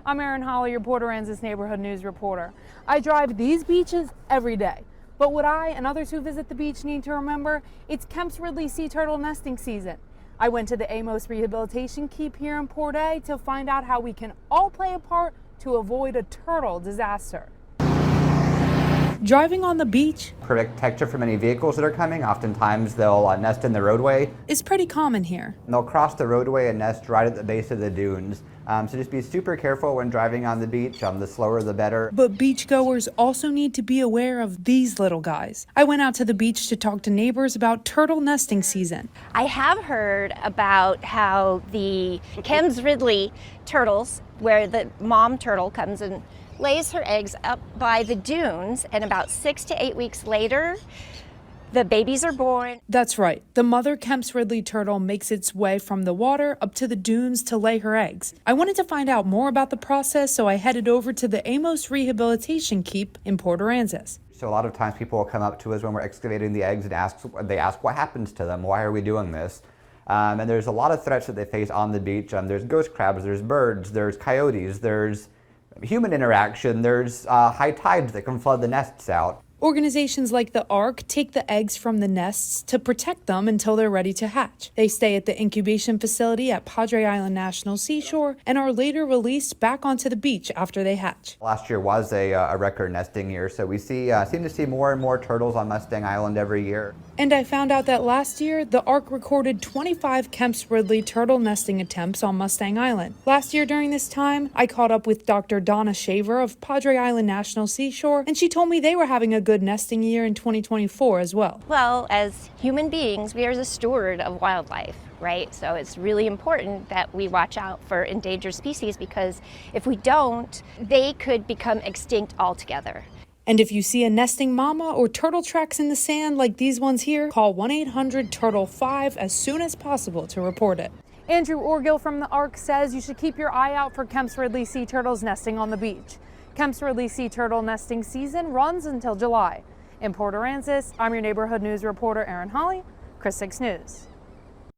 I'm Erin Holly, your Port Aransas neighborhood news reporter. I drive these beaches every day. But what I and others who visit the beach need to remember, it's Kemp's Ridley sea turtle nesting season. I went to the Amos Rehabilitation Keep here in Port A to find out how we can all play a part to avoid a turtle disaster. Driving on the beach, protection from any vehicles that are coming. Oftentimes they'll nest in the roadway. Is pretty common here. And they'll cross the roadway and nest right at the base of the dunes. So just be super careful when driving on the beach. The slower the better. But beachgoers also need to be aware of these little guys. I went out to the beach to talk to neighbors about turtle nesting season. I have heard about how the Kemp's Ridley turtles, where the mom turtle comes and lays her eggs up by the dunes, and about 6 to 8 weeks later, the babies are born. That's right. The mother Kemp's Ridley turtle makes its way from the water up to the dunes to lay her eggs. I wanted to find out more about the process, so I headed over to the Amos Rehabilitation Keep in Port Aransas. So a lot of times people will come up to us when we're excavating the eggs and ask what happens to them, why are we doing this? And there's a lot of threats that they face on the beach. There's ghost crabs, there's birds, there's coyotes, there's human interaction, there's high tides that can flood the nests out. Organizations like the ARC take the eggs from the nests to protect them until they're ready to hatch. They stay at the incubation facility at Padre Island National Seashore and are later released back onto the beach after they hatch. Last year was a record nesting year, so we seem to see more and more turtles on Mustang Island every year. And I found out that last year, the ARC recorded 25 Kemp's Ridley turtle nesting attempts on Mustang Island. Last year during this time, I caught up with Dr. Donna Shaver of Padre Island National Seashore, and she told me they were having a good nesting year in 2024 as well. Well, as human beings, we are the steward of wildlife, right? So it's really important that we watch out for endangered species, because if we don't, they could become extinct altogether. And if you see a nesting mama or turtle tracks in the sand like these ones here, call 1-800-TURTLE-5 as soon as possible to report it. Andrew Orgill from the ARC says you should keep your eye out for Kemp's Ridley sea turtles nesting on the beach. Kemp's Ridley sea turtle nesting season runs until July. In Port Aransas, I'm your neighborhood news reporter, Erin Holly, Chris 6 News.